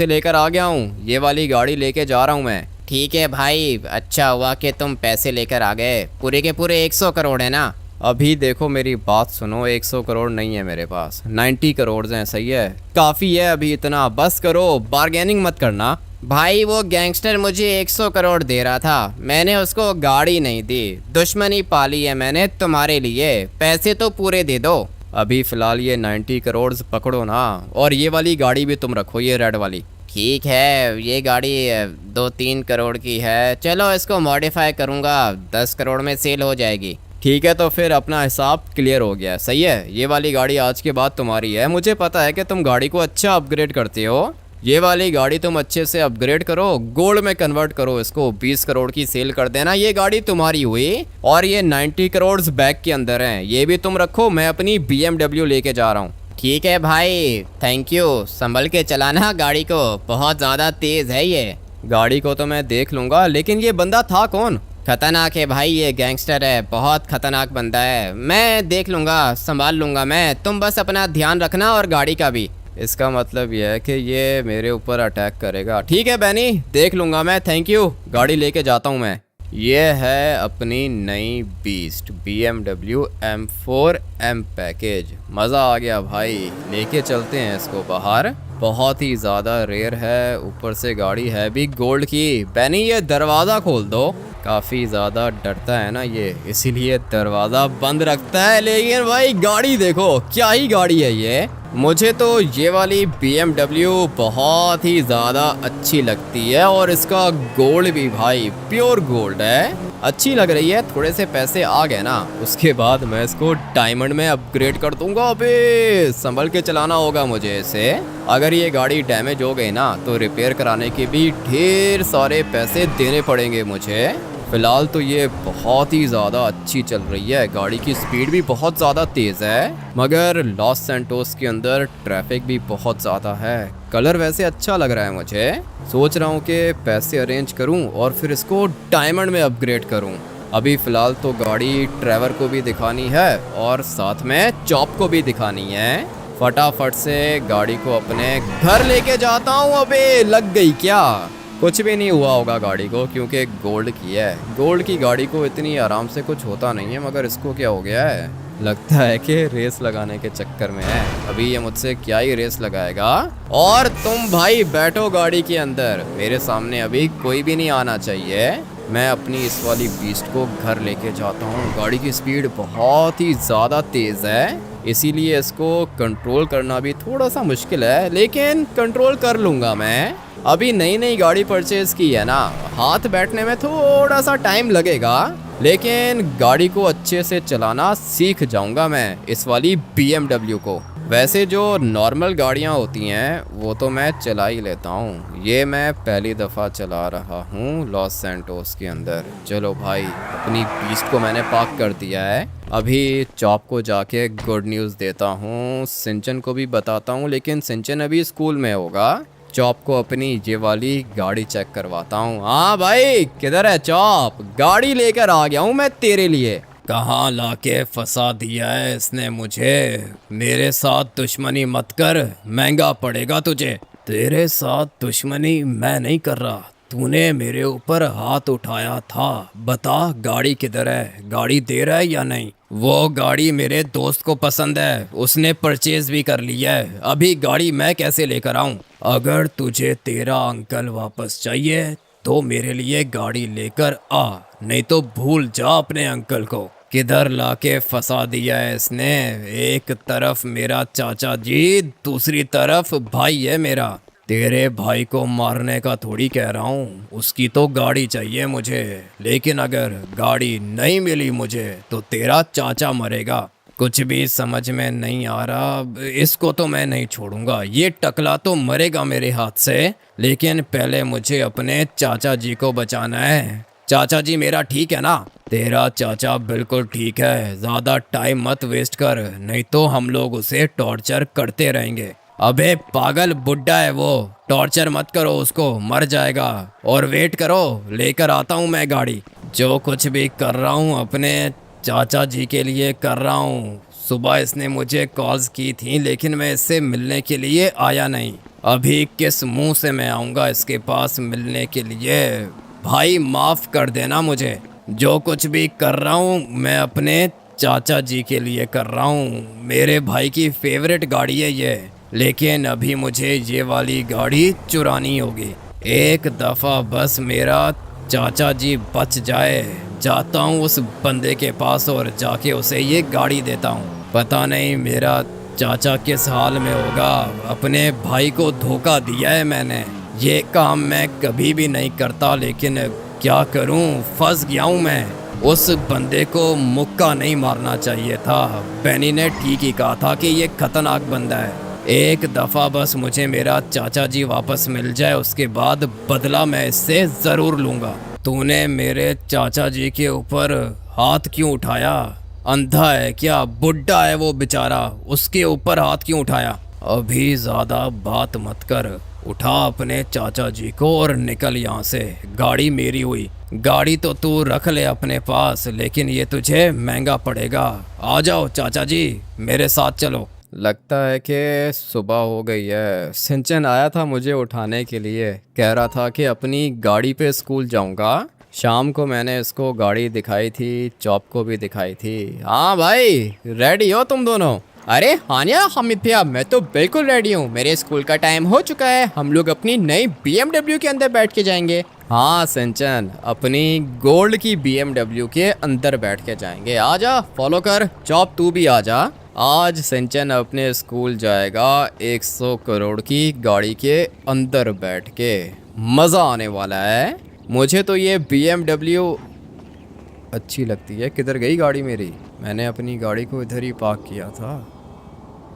लेकर आ गया हूँ। ये वाली गाड़ी लेके जा रहा हूँ मैं। ठीक है भाई, अच्छा हुआ कि तुम पैसे लेकर आ गए। पूरे के पूरे 100 करोड़ है ना? अभी देखो मेरी बात सुनो, 100 करोड़ नहीं है मेरे पास, 90 करोड़ हैं। सही है, काफ़ी है अभी इतना। बस करो, बार्गेनिंग मत करना। भाई वो गैंगस्टर मुझे 100 करोड़ दे रहा था, मैंने उसको गाड़ी नहीं दी। दुश्मनी पाली है मैंने तुम्हारे लिए, पैसे तो पूरे दे दो। अभी फ़िलहाल ये 90 करोड़ पकड़ो ना, और ये वाली गाड़ी भी तुम रखो, ये रेड वाली। ठीक है, ये गाड़ी 2-3 करोड़ की है, चलो इसको मॉडिफाई करूँगा, 10 करोड़ में सेल हो जाएगी। ठीक है, तो फिर अपना हिसाब क्लियर हो गया। सही है, ये वाली गाड़ी आज के बाद तुम्हारी है। मुझे पता है कि तुम गाड़ी को अच्छा अपग्रेड करते हो। ये वाली गाड़ी तुम अच्छे से अपग्रेड करो, गोल्ड में कन्वर्ट करो इसको, 20 करोड़ की सेल कर देना। ये गाड़ी तुम्हारी हुई, और ये 90 करोड़ बैग के अंदर हैं, ये भी तुम रखो। मैं अपनी BMW लेके जा रहा हूँ। ठीक है भाई, थैंक यू। संभल के चलाना गाड़ी को, बहुत ज़्यादा तेज़ है ये। गाड़ी को तो मैं देख लूँगा, लेकिन ये बंदा था कौन? खतरनाक है भाई, ये गैंगस्टर है, बहुत खतरनाक बंदा है। मैं देख लूँगा, संभाल लूँगा मैं, तुम बस अपना ध्यान रखना और गाड़ी का भी। इसका मतलब यह है कि ये मेरे ऊपर अटैक करेगा। ठीक है बैनी, देख लूँगा मैं, थैंक यू। गाड़ी लेके जाता हूँ मैं। ये है अपनी नई बीस्ट BMW M4M पैकेज। मज़ा आ गया भाई, लेके चलते हैं इसको बाहर। बहुत ही ज़्यादा रेयर है, ऊपर से गाड़ी है भी गोल्ड की। बैनी ये दरवाज़ा खोल दो। काफ़ी ज़्यादा डरता है ना ये, इसीलिए दरवाज़ा बंद रखता है। लेकिन भाई गाड़ी देखो, क्या ही गाड़ी है ये। मुझे तो ये वाली BMW बहुत ही ज़्यादा अच्छी लगती है, और इसका गोल्ड भी भाई प्योर गोल्ड है, अच्छी लग रही है। थोड़े से पैसे आ गए ना, उसके बाद मैं इसको डायमंड में अपग्रेड कर दूंगा। अबे संभल के चलाना होगा मुझे इसे। अगर ये गाड़ी डैमेज हो गई ना तो रिपेयर कराने के भी ढेर सारे पैसे देने पड़ेंगे मुझे। फ़िलहाल तो ये बहुत ही ज़्यादा अच्छी चल रही है, गाड़ी की स्पीड भी बहुत ज़्यादा तेज़ है, मगर लॉस सैंटोस के अंदर ट्रैफिक भी बहुत ज़्यादा है। कलर वैसे अच्छा लग रहा है मुझे। सोच रहा हूँ कि पैसे अरेंज करूँ और फिर इसको डायमंड में अपग्रेड करूँ। अभी फ़िलहाल तो गाड़ी ड्राइवर को भी दिखानी है और साथ में चॉप को भी दिखानी है। फटाफट से गाड़ी को अपने घर लेके जाता हूँ। अबे लग गई क्या? कुछ भी नहीं हुआ होगा गाड़ी को, क्योंकि गोल्ड की है। गोल्ड की गाड़ी को इतनी आराम से कुछ होता नहीं है, मगर इसको क्या हो गया है? लगता है कि रेस लगाने के चक्कर में है। अभी ये मुझसे क्या ही रेस लगाएगा। और तुम भाई बैठो गाड़ी के अंदर, मेरे सामने अभी कोई भी नहीं आना चाहिए। मैं अपनी इस वाली बीस्ट को घर लेके जाता हूँ। गाड़ी की स्पीड बहुत ही ज़्यादा तेज़ है, इसीलिए इसको कंट्रोल करना भी थोड़ा सा मुश्किल है, लेकिन कंट्रोल कर लूँगा मैं। अभी नई नई गाड़ी परचेज की है ना, हाथ बैठने में थोड़ा सा टाइम लगेगा, लेकिन गाड़ी को अच्छे से चलाना सीख जाऊंगा मैं इस वाली BMW को। वैसे जो नॉर्मल गाड़ियां होती हैं वो तो मैं चला ही लेता हूँ, ये मैं पहली दफ़ा चला रहा हूँ लॉस सैंटोस के अंदर। चलो भाई, अपनी बीस्ट को मैंने पार्क कर दिया है। अभी चॉप को जाके गुड न्यूज़ देता हूँ, सिंचन को भी बताता हूँ, लेकिन सिंचन अभी स्कूल में होगा। चॉप को अपनी ये वाली गाड़ी चेक करवाता हूँ। हाँ भाई, किधर है चॉप? गाड़ी लेकर आ गया हूँ मैं तेरे लिए। कहाँ लाके फंसा दिया है इसने मुझे। मेरे साथ दुश्मनी मत कर, महंगा पड़ेगा तुझे। तेरे साथ दुश्मनी मैं नहीं कर रहा, तूने मेरे ऊपर हाथ उठाया था। बता गाड़ी किधर है? गाड़ी दे रहा है या नहीं? वो गाड़ी मेरे दोस्त को पसंद है, उसने परचेज भी कर लिया है। अभी गाड़ी मैं कैसे लेकर आऊं? अगर तुझे तेरा अंकल वापस चाहिए तो मेरे लिए गाड़ी लेकर आ, नहीं तो भूल जा अपने अंकल को। किधर लाके फंसा दिया है इसने। एक तरफ मेरा चाचा जी, दूसरी तरफ भाई है मेरा। तेरे भाई को मारने का थोड़ी कह रहा हूँ, उसकी तो गाड़ी चाहिए मुझे। लेकिन अगर गाड़ी नहीं मिली मुझे तो तेरा चाचा मरेगा। कुछ भी समझ में नहीं आ रहा, इसको तो मैं नहीं छोड़ूंगा। ये टकला तो मरेगा मेरे हाथ से, लेकिन पहले मुझे अपने चाचा जी को बचाना है। चाचा जी मेरा ठीक है ना? तेरा चाचा बिल्कुल ठीक है, ज़्यादा टाइम मत वेस्ट कर, नहीं तो हम लोग उसे टॉर्चर करते रहेंगे। अबे पागल बुड्ढा है वो, टॉर्चर मत करो उसको, मर जाएगा। और वेट करो, लेकर आता हूँ मैं गाड़ी। जो कुछ भी कर रहा हूँ अपने चाचा जी के लिए कर रहा हूँ। सुबह इसने मुझे कॉल्स की थी, लेकिन मैं इससे मिलने के लिए आया नहीं। अभी किस मुंह से मैं आऊँगा इसके पास मिलने के लिए? भाई माफ़ कर देना मुझे, जो कुछ भी कर रहा हूँ मैं अपने चाचा जी के लिए कर रहा हूँ। मेरे भाई की फेवरेट गाड़ी है ये, लेकिन अभी मुझे ये वाली गाड़ी चुरानी होगी। एक दफ़ा बस मेरा चाचा जी बच जाए। जाता हूँ उस बंदे के पास और जाके उसे ये गाड़ी देता हूँ। पता नहीं मेरा चाचा किस हाल में होगा। अपने भाई को धोखा दिया है मैंने। ये काम मैं कभी भी नहीं करता, लेकिन क्या करूँ, फंस गया हूँ मैं। उस बंदे को मुक्का नहीं मारना चाहिए था। बेनी ने ठीक ही कहा था कि ये खतरनाक बंदा है। एक दफ़ा बस मुझे मेरा चाचा जी वापस मिल जाए, उसके बाद बदला मैं इससे ज़रूर लूँगा। तूने मेरे चाचा जी के ऊपर हाथ क्यों उठाया? अंधा है क्या? बुड्ढा है वो बेचारा, उसके ऊपर हाथ क्यों उठाया? अभी ज़्यादा बात मत कर, उठा अपने चाचा जी को और निकल यहाँ से। गाड़ी मेरी हुई, गाड़ी तो तू रख ले अपने पास, लेकिन ये तुझे महंगा पड़ेगा। आ जाओ चाचा जी, मेरे साथ चलो। लगता है कि सुबह हो गई है। सिंचन आया था मुझे उठाने के लिए, कह रहा था कि अपनी गाड़ी पे स्कूल जाऊंगा। शाम को मैंने इसको गाड़ी दिखाई थी, चॉप को भी दिखाई थी। हाँ भाई, रेडी हो तुम दोनों? अरे हानिया हामिद भैया, मैं तो बिल्कुल रेडी हूँ। मेरे स्कूल का टाइम हो चुका है, हम लोग अपनी नई BMW के अंदर बैठ के जाएंगे। हाँ सिंचन, अपनी गोल्ड की BMW के अंदर बैठ के जाएंगे। आ जा, फॉलो कर। चॉप तू भी आ जा। आज सिंचन अपने स्कूल जाएगा 100 करोड़ की गाड़ी के अंदर बैठ के। मज़ा आने वाला है। मुझे तो ये BMW अच्छी लगती है। किधर गई गाड़ी मेरी? मैंने अपनी गाड़ी को इधर ही पार्क किया था।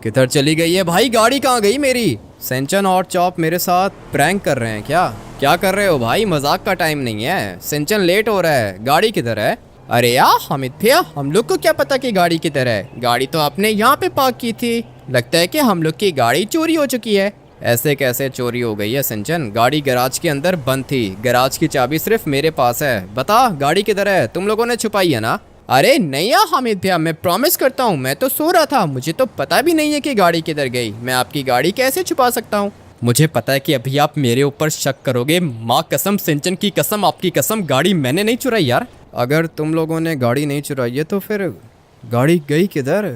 किधर चली गई है भाई? गाड़ी कहाँ गई मेरी? सिंचन और चॉप मेरे साथ प्रैंक कर रहे हैं क्या? क्या कर रहे हो भाई? मजाक का टाइम नहीं है। सिंचन लेट हो रहा है, गाड़ी किधर है? अरे यार हामिद भैया, हम लोग को क्या पता कि गाड़ी किधर है? गाड़ी तो आपने यहाँ पे पार्क की थी। लगता है कि हम लोग की गाड़ी चोरी हो चुकी है। ऐसे कैसे चोरी हो गई है सिंचन? गाड़ी गैराज के अंदर बंद थी। गैराज की चाबी सिर्फ मेरे पास है। बता गाड़ी किधर है? तुम लोगों ने छुपाई है ना? अरे नहीं यार हामिद भैया, मैं प्रॉमिस करता हूँ, मैं तो सो रहा था, मुझे तो पता भी नहीं है कि गाड़ी किधर गई। मैं आपकी गाड़ी कैसे छुपा सकता हूँ? मुझे पता है कि अभी आप मेरे ऊपर शक करोगे। माँ कसम, सिंचन की कसम, आपकी कसम, गाड़ी मैंने नहीं चुराई यार। अगर तुम लोगों ने गाड़ी नहीं चुराई है तो फिर गाड़ी गई किधर?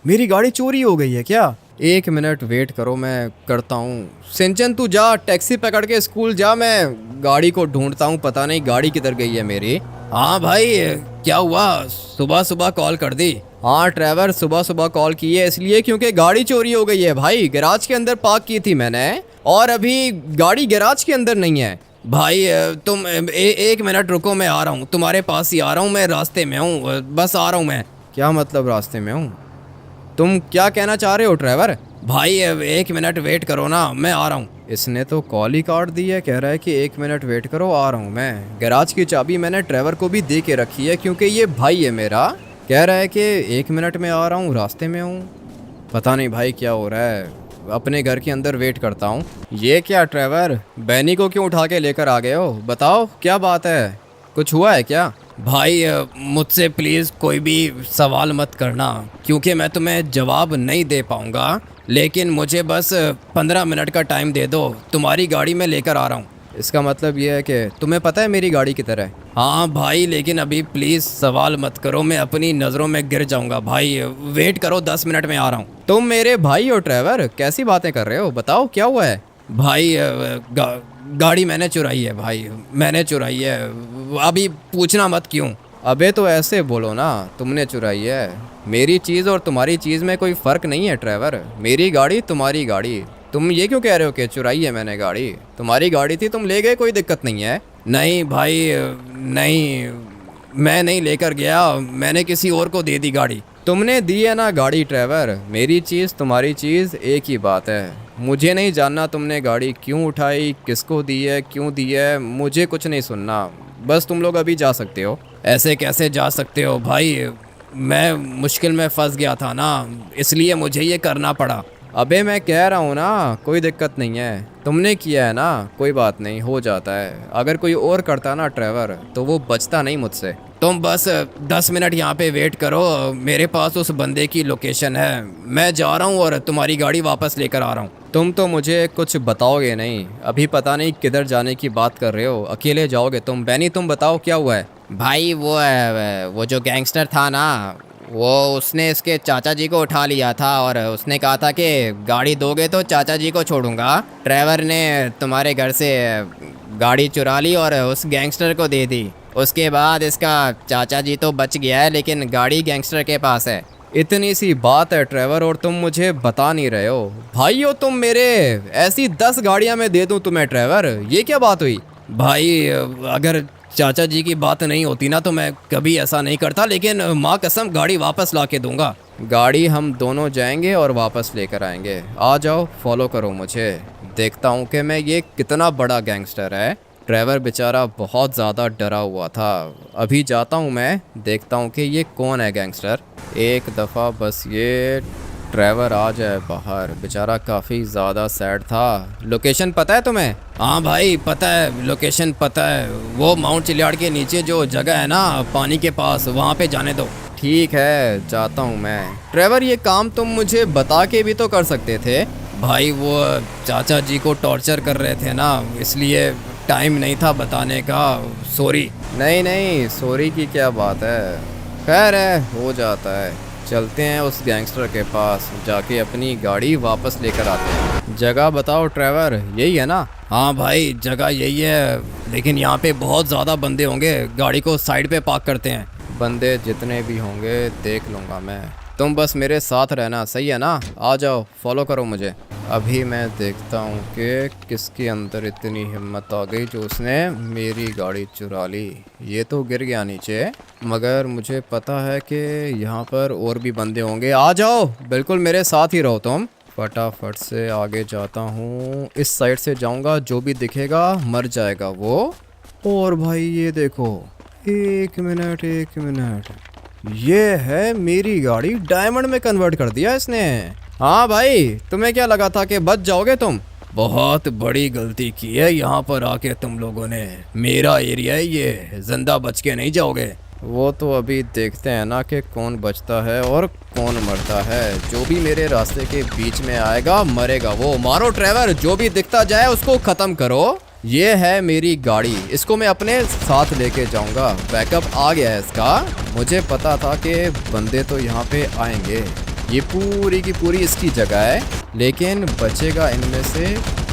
मेरी गाड़ी चोरी हो गई है क्या? 1 मिनट वेट करो, मैं करता हूँ। सिंचन तू जा, टैक्सी पकड़ के स्कूल जा, मैं गाड़ी को ढूंढता हूँ। पता नहीं गाड़ी किधर गई है मेरी। हाँ भाई, क्या हुआ? सुबह सुबह कॉल कर दी? हाँ ड्राइवर, सुबह सुबह कॉल की है इसलिए क्योंकि गाड़ी चोरी हो गई है भाई। गैराज के अंदर पार्क की थी मैंने और अभी गाड़ी गैराज के अंदर नहीं है। भाई तुम 1 मिनट रुको, मैं आ रहा हूँ, तुम्हारे पास ही आ रहा हूँ। मैं रास्ते में हूँ, बस आ रहा हूँ मैं। क्या मतलब रास्ते में हूँ? तुम क्या कहना चाह रहे हो ड्राइवर? भाई 1 मिनट वेट करो ना, मैं आ रहा हूँ। इसने तो कॉल ही काट दी है। कह रहा है कि 1 मिनट वेट करो, आ रहा हूँ मैं। गैराज की चाबी मैंने ड्राइवर को भी दे के रखी है क्योंकि ये भाई है मेरा। कह रहा है कि 1 मिनट में आ रहा हूँ, रास्ते में हूँ। पता नहीं भाई क्या हो रहा है। अपने घर के अंदर वेट करता हूँ। ये क्या ड्राइवर, बैनी को क्यों उठा के लेकर आ गए हो? बताओ क्या बात है, कुछ हुआ है क्या? भाई मुझसे प्लीज़ कोई भी सवाल मत करना, क्योंकि मैं तुम्हें जवाब नहीं दे पाऊँगा। लेकिन मुझे बस 15 मिनट का टाइम दे दो, तुम्हारी गाड़ी में लेकर आ रहा हूँ। इसका मतलब ये है कि तुम्हें पता है मेरी गाड़ी किधर है? हाँ भाई, लेकिन अभी प्लीज़ सवाल मत करो, मैं अपनी नज़रों में गिर जाऊँगा। भाई वेट करो, 10 मिनट में आ रहा हूँ। तुम मेरे भाई हो ड्राइवर, कैसी बातें कर रहे हो? बताओ क्या हुआ है? भाई गाड़ी मैंने चुराई है भाई, मैंने चुराई है। अभी पूछना मत क्यों। अबे तो ऐसे बोलो ना, तुमने चुराई है। मेरी चीज़ और तुम्हारी चीज़ में कोई फ़र्क नहीं है ड्राइवर। मेरी गाड़ी तुम्हारी गाड़ी, तुम ये क्यों कह रहे हो कि चुराई है मैंने गाड़ी? तुम्हारी गाड़ी थी, तुम ले गए, कोई दिक्कत नहीं है। नहीं भाई, नहीं, मैं नहीं लेकर गया, मैंने किसी और को दे दी गाड़ी। तुमने दी है ना गाड़ी ड्राइवर, मेरी चीज़ तुम्हारी चीज़ एक ही बात है। मुझे नहीं जानना तुमने गाड़ी क्यों उठाई, किसको दी है, क्यों दी है, मुझे कुछ नहीं सुनना। बस तुम लोग अभी जा सकते हो। ऐसे कैसे जा सकते हो भाई, मैं मुश्किल में फंस गया था ना, इसलिए मुझे ये करना पड़ा। अबे मैं कह रहा हूँ ना, कोई दिक्कत नहीं है, तुमने किया है ना, कोई बात नहीं, हो जाता है। अगर कोई और करता ना ड्राइवर, तो वो बचता नहीं मुझसे। तुम बस 10 मिनट यहाँ पे वेट करो, मेरे पास उस बंदे की लोकेशन है, मैं जा रहा हूँ और तुम्हारी गाड़ी वापस लेकर आ रहा हूँ। तुम तो मुझे कुछ बताओगे नहीं, अभी पता नहीं किधर जाने की बात कर रहे हो, अकेले जाओगे तुम। बैनी तुम बताओ क्या हुआ है? भाई वो जो गैंगस्टर था ना, वो उसने इसके चाचा जी को उठा लिया था और उसने कहा था कि गाड़ी दोगे तो चाचा जी को छोड़ूंगा। ड्राइवर ने तुम्हारे घर से गाड़ी चुरा ली और उस गैंगस्टर को दे दी। उसके बाद इसका चाचा जी तो बच गया है, लेकिन गाड़ी गैंगस्टर के पास है। इतनी सी बात है ड्राइवर, और तुम मुझे बता नहीं रहे हो। भाई हो तुम मेरे, ऐसी 10 गाड़ियां मैं दे दूं तुम्हें ड्राइवर, ये क्या बात हुई? भाई अगर चाचा जी की बात नहीं होती ना तो मैं कभी ऐसा नहीं करता, लेकिन माँ कसम गाड़ी वापस ला के दूंगा। गाड़ी हम दोनों जाएंगे और वापस लेकर आएंगे। आ जाओ, फॉलो करो मुझे, देखता हूँ कि मैं ये कितना बड़ा गैंगस्टर है। ड्राइवर बेचारा बहुत ज़्यादा डरा हुआ था। अभी जाता हूँ मैं, देखता हूँ कि ये कौन है गैंगस्टर। एक दफ़ा बस ये ड्राइवर आ जाए बाहर। बेचारा काफ़ी ज़्यादा सैड था। लोकेशन पता है तुम्हें? हाँ भाई पता है, लोकेशन पता है, वो माउंट चिलियाड के नीचे जो जगह है ना पानी के पास, वहाँ पे जाने दो। ठीक है, जाता हूँ मैं। ड्राइवर ये काम तुम मुझे बता के भी तो कर सकते थे। भाई वो चाचा जी को टॉर्चर कर रहे थे ना, इसलिए टाइम नहीं था बताने का, सॉरी। नहीं नहीं, सॉरी की क्या बात है, खैर है, हो जाता है। चलते हैं उस गैंगस्टर के पास, जाके अपनी गाड़ी वापस लेकर आते हैं। जगह बताओ ड्राइवर, यही है ना? हाँ भाई जगह यही है, लेकिन यहाँ पे बहुत ज़्यादा बंदे होंगे, गाड़ी को साइड पे पार्क करते हैं। बंदे जितने भी होंगे देख लूँगा मैं, तुम बस मेरे साथ रहना, सही है ना? आ जाओ, फॉलो करो मुझे। अभी मैं देखता हूँ कि किसके अंदर इतनी हिम्मत आ गई जो उसने मेरी गाड़ी चुरा ली। ये तो गिर गया नीचे, मगर मुझे पता है कि यहाँ पर और भी बंदे होंगे। आ जाओ, बिल्कुल मेरे साथ ही रहो तुम। फटाफट से आगे जाता हूँ, इस साइड से जाऊँगा, जो भी दिखेगा मर जाएगा वो। और भाई ये देखो, एक मिनट, ये है मेरी गाड़ी, डायमंड में कन्वर्ट कर दिया इसने। हाँ भाई, तुम्हें क्या लगा था कि बच जाओगे तुम? बहुत बड़ी गलती की है यहाँ पर आके तुम लोगों ने, मेरा एरिया है ये, जिंदा बच के नहीं जाओगे। वो तो अभी देखते हैं ना कि कौन बचता है और कौन मरता है। जो भी मेरे रास्ते के बीच में आएगा मरेगा वो। मारो ड्राइवर, जो भी दिखता जाए उसको ख़त्म करो। ये है मेरी गाड़ी, इसको मैं अपने साथ लेके जाऊंगा। बैकअप आ गया है इसका। मुझे पता था कि बंदे तो यहाँ पे आएंगे। ये पूरी की पूरी इसकी जगह है, लेकिन बचेगा इनमें से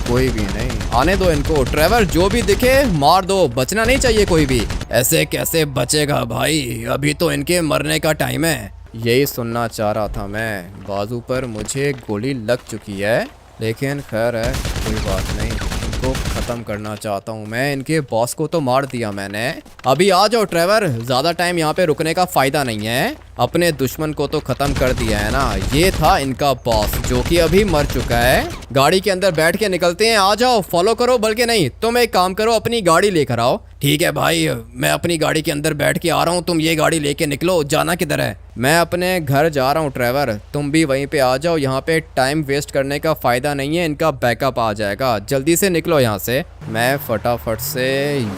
कोई भी नहीं। आने दो इनको। ड्राइवर, जो भी दिखे मार दो, बचना नहीं चाहिए कोई भी। ऐसे कैसे बचेगा भाई, अभी तो इनके मरने का टाइम है। यही सुनना चाह रहा था मैं। बाजू पर मुझे गोली लग चुकी है, लेकिन खैर है, कोई बात नहीं। इनको ख़त्म करना चाहता हूँ मैं। इनके बॉस को तो मार दिया मैंने। अभी आ जाओ ड्राइवर, ज़्यादा टाइम यहाँ पे रुकने का फ़ायदा नहीं है। अपने दुश्मन को तो ख़त्म कर दिया है ना। ये था इनका बॉस, जो कि अभी मर चुका है। गाड़ी के अंदर बैठ के निकलते हैं। आ जाओ, फॉलो करो। बल्कि नहीं, तुम एक काम करो, अपनी गाड़ी लेकर आओ। ठीक है भाई, मैं अपनी गाड़ी के अंदर बैठ के आ रहा हूँ, तुम ये गाड़ी लेके निकलो। जाना किधर है? मैं अपने घर जा रहा हूँ ड्राइवर, तुम भी वहीं पे आ जाओ। यहाँ पे टाइम वेस्ट करने का फ़ायदा नहीं है, इनका बैकअप आ जाएगा। जल्दी से निकलो यहाँ से। मैं फटाफट से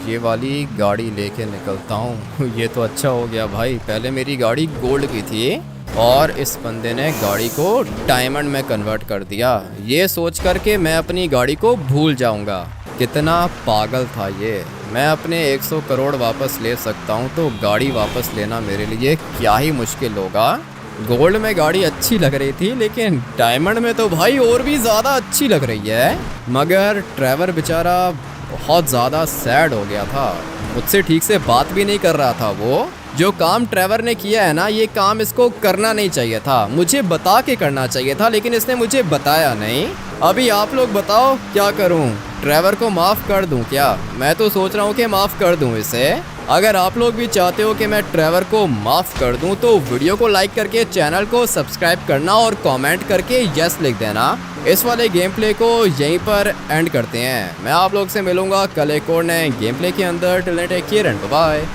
ये वाली गाड़ी लेके निकलता हूँ। ये तो अच्छा हो गया भाई, पहले मेरी गाड़ी गोल्ड की थी और इस बंदे ने गाड़ी को डायमंड में कन्वर्ट कर दिया। ये सोच कर के मैं अपनी गाड़ी को भूल जाऊँगा। कितना पागल था ये। मैं अपने 100 करोड़ वापस ले सकता हूँ, तो गाड़ी वापस लेना मेरे लिए क्या ही मुश्किल होगा। गोल्ड में गाड़ी अच्छी लग रही थी, लेकिन डायमंड में तो भाई और भी ज़्यादा अच्छी लग रही है। मगर ड्राइवर बेचारा बहुत ज़्यादा सैड हो गया था, मुझसे ठीक से बात भी नहीं कर रहा था वो। जो काम ट्रेवर ने किया है ना, ये काम इसको करना नहीं चाहिए था, मुझे बता के करना चाहिए था, लेकिन इसने मुझे बताया नहीं। अभी आप लोग बताओ क्या करूं? ट्रेवर को माफ़ कर दूं क्या? मैं तो सोच रहा हूं कि माफ़ कर दूं इसे। अगर आप लोग भी चाहते हो कि मैं ट्रेवर को माफ़ कर दूं तो वीडियो को लाइक करके चैनल को सब्सक्राइब करना और कमेंट करके यस लिख देना। इस वाले गेम प्ले को यहीं पर एंड करते हैं। मैं आप लोग से मिलूंगा कल एक और नए गेम प्ले के अंदर। Till then take care and bye.